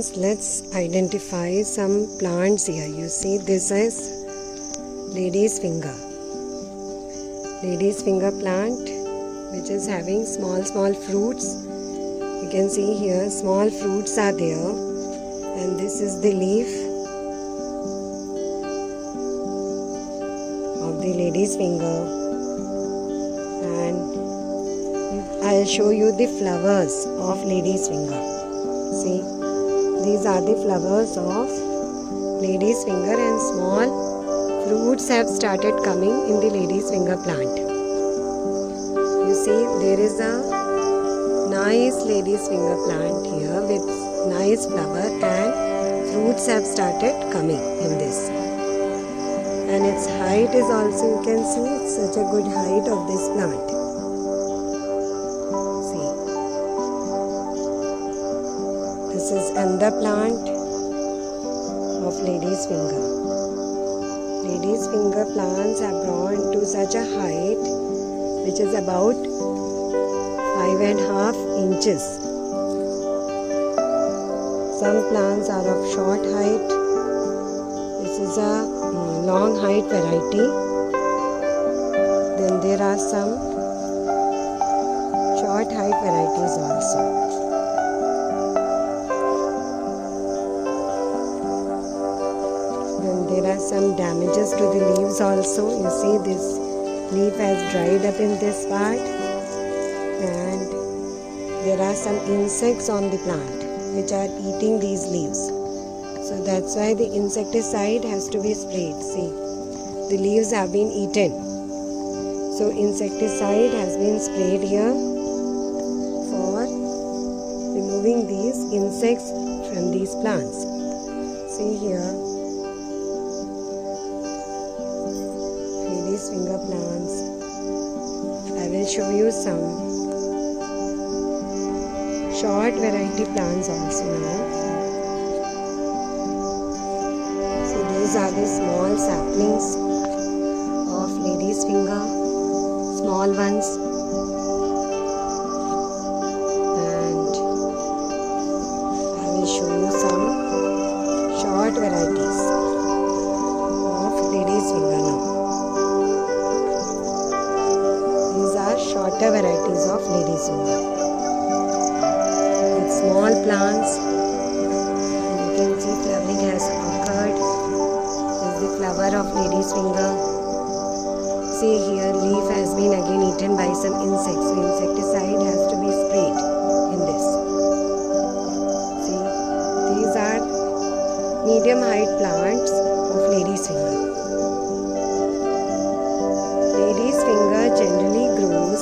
students, let's identify some plants here. You see, this is lady's finger. Lady's finger plant, which is having small fruits. You can see here small fruits are there, and this is the leaf of the lady's finger. And I'll show you the flowers of lady's finger. See, these are the flowers of lady's finger, and small fruits have started coming in the lady's finger plant. You see, there is a nice lady's finger plant here with nice flower, and fruits have started coming in this. And its height is also, you can see, it's such a good height of this plant. This is another plant of lady's finger. Lady's finger plants have grown to such a height which is about 5.5 inches. Some plants are of short height. This is a long height variety. Then there are some short height varieties also. Then there are some damages to the leaves also. You see, this leaf has dried up in this part, and there are some insects on the plant which are eating these leaves. So that's why the insecticide has to be sprayed. See, the leaves have been eaten. So insecticide has been sprayed here for removing these insects from these plants. See here, lady's finger plants. I will show you some short variety plants also now. So these are the small saplings of lady's finger, small ones. And I will show you some short varieties of lady's finger now. These are shorter varieties of lady's finger. With small plants, and you can see flowering has occurred. This is the flower of lady's finger. See here, leaf has been again eaten by some insects. So insecticide has to be sprayed in this. See, these are medium height plants of lady's finger. Lady's finger generally grows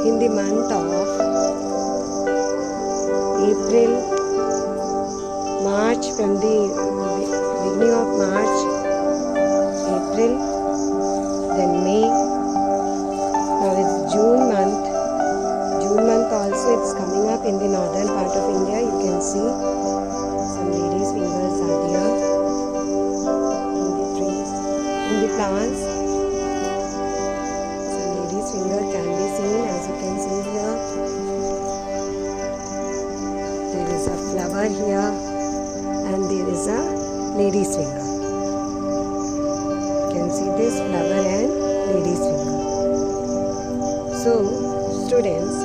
in the month of April, March, from the beginning of March, April, then May. Now it's June month. June month also it's coming up in the northern part of India. You can see some lady's fingers are there in the trees, in the plants. Finger can be seen, as you can see here. There is a flower here, and there is a lady's finger. You can see this flower and lady's finger. So, students,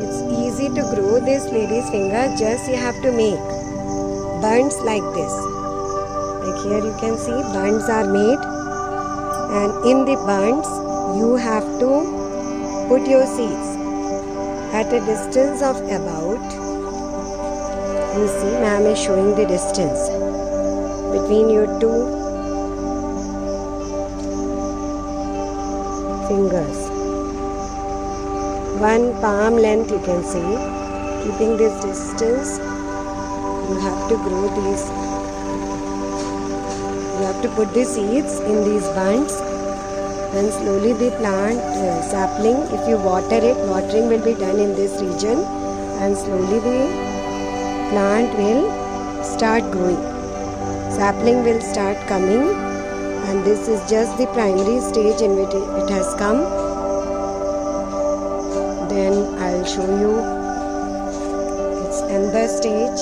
it's easy to grow this lady's finger. Just you have to make bunds like this. Like here you can see bunds are made, and in the bunds you have to put your seeds at a distance of about, you see, ma'am is showing the distance between your two fingers. 1 palm length, you can see. Keeping this distance, you have to grow these. You have to put the seeds in these bunds. And slowly the plant sapling, if you water it, watering will be done in this region, and slowly the plant will start growing. Sapling will start coming, and this is just the primary stage in which it has come. Then I'll show you its another stage.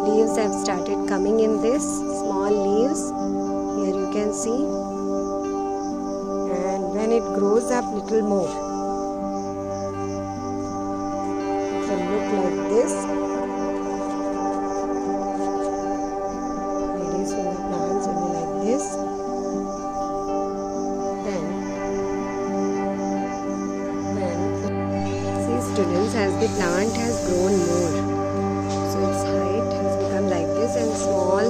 leaves have started coming in this, small leaves. Here you can see. And when it grows up little more, it will look like this. Ladies finger plants will be like this. Students, as the plant has grown more, so its height has become like this and small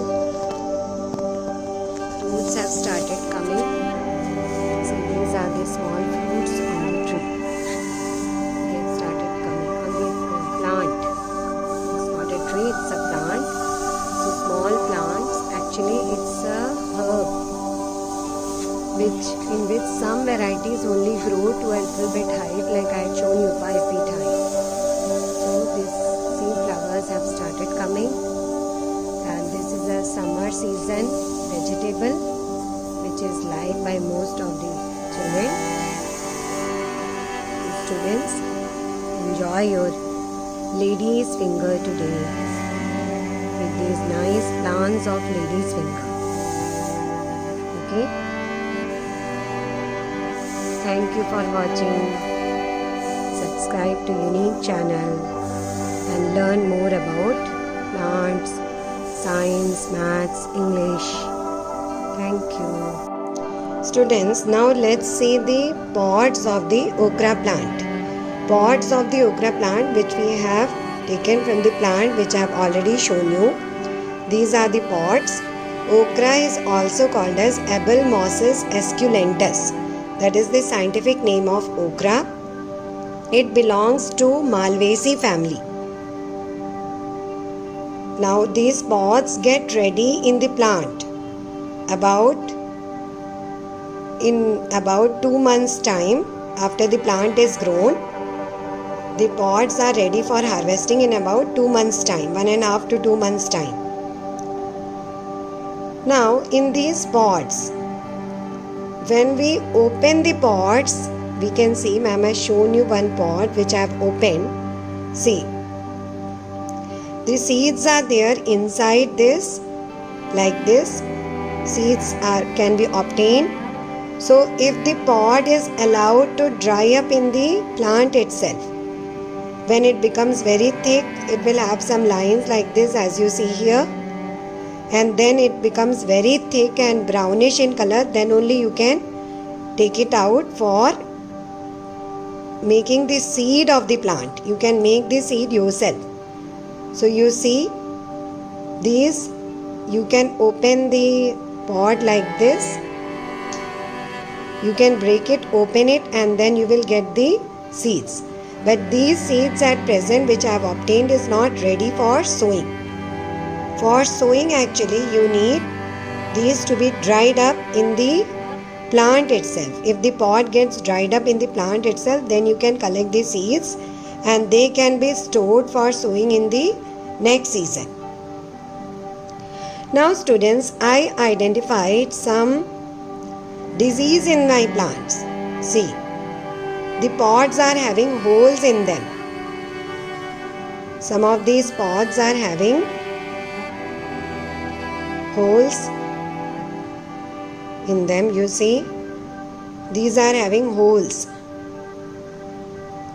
fruits have started coming. So these are the small fruits on the tree. They have started coming on the plant. It's not a tree, it's a plant. So small plants, actually it's a herb in which some varieties only grow to a little bit height, like I had shown you, 5 feet high. So these seed flowers have started coming, and this is a summer season vegetable which is liked by most of the children. Students, enjoy your lady's finger today with these nice plants of lady's finger. Okay? Thank you for watching. Subscribe to Unique channel and learn more about plants, science, maths, English. Thank you. Students, now let's see the pods of the okra plant. Pods of the okra plant which we have taken from the plant which I have already shown you. These are the pods. Okra is also called as Abelmosis esculentus. That is the scientific name of okra. It belongs to Malvaceae family. Now these pods get ready in the plant. In about 2 months' time, after the plant is grown, the pods are ready for harvesting in about 2 months' time, 1.5 to 2 months' time. Now in these pods, when we open the pods, we can see, ma'am has shown you one pod which I have opened. See, the seeds are there inside this, like this. Seeds can be obtained. So if the pod is allowed to dry up in the plant itself, when it becomes very thick, it will have some lines like this as you see here. And then it becomes very thick and brownish in color, then only you can take it out for making the seed of the plant. You can make the seed yourself. So you see these, you can open the pod like this. You can break it, open it, and then you will get the seeds. But these seeds at present which I have obtained is not ready for sowing. For sowing, actually you need these to be dried up in the plant itself. If the pod gets dried up in the plant itself, then you can collect the seeds and they can be stored for sowing in the next season. Now students, I identified some disease in my plants. See, the pods are having holes in them. Some of these pods are having holes in them, you see. These are having holes.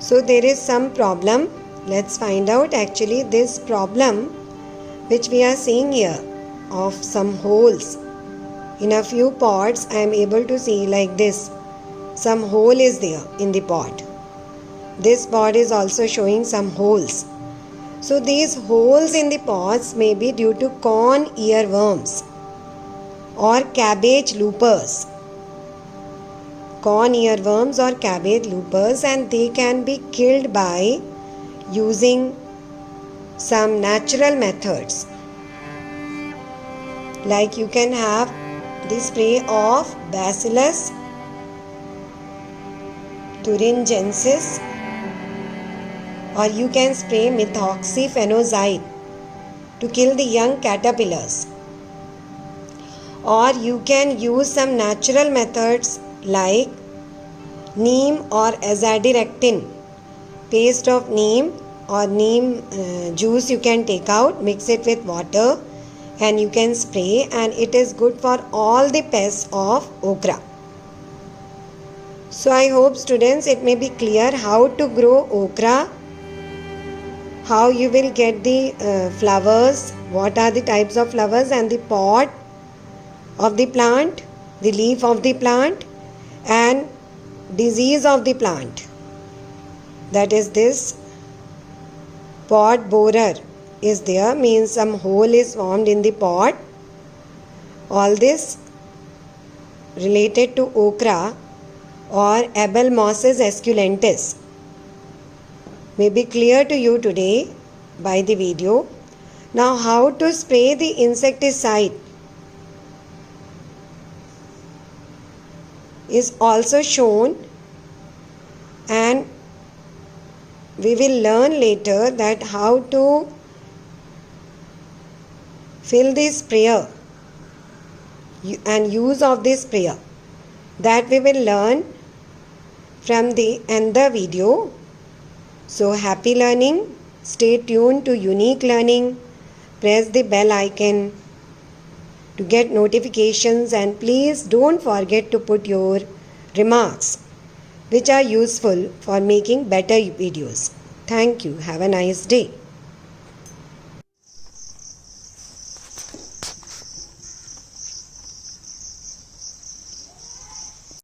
So there is some problem. Let's find out. Actually, this problem which we are seeing here of some holes in a few pods, I am able to see like this. Some hole is there in the pod. This pod is also showing some holes. So these holes in the pods may be due to corn earworms or cabbage loopers. Corn earworms or cabbage loopers, and they can be killed by using some natural methods. Like you can have the spray of Bacillus thuringiensis, or you can spray methoxyphenozide to kill the young caterpillars. Or you can use some natural methods like neem or azadirachtin, paste of neem or neem juice you can take out, mix it with water and you can spray, and it is good for all the pests of okra. So I hope students it may be clear how to grow okra, how you will get the flowers, what are the types of flowers, and the pot of the plant, the leaf of the plant, and disease of the plant. That is, this pot borer is there, means some hole is formed in the pot. All this related to okra or Abelmosis esculentis may be clear to you today by the video. Now, how to spray the insecticide is also shown, and we will learn later that how to fill the sprayer and use of the sprayer. That we will learn from the another video. So happy learning. Stay tuned to Unique Learning. Press the bell icon to get notifications, and please don't forget to put your remarks which are useful for making better videos. Thank you. Have a nice day.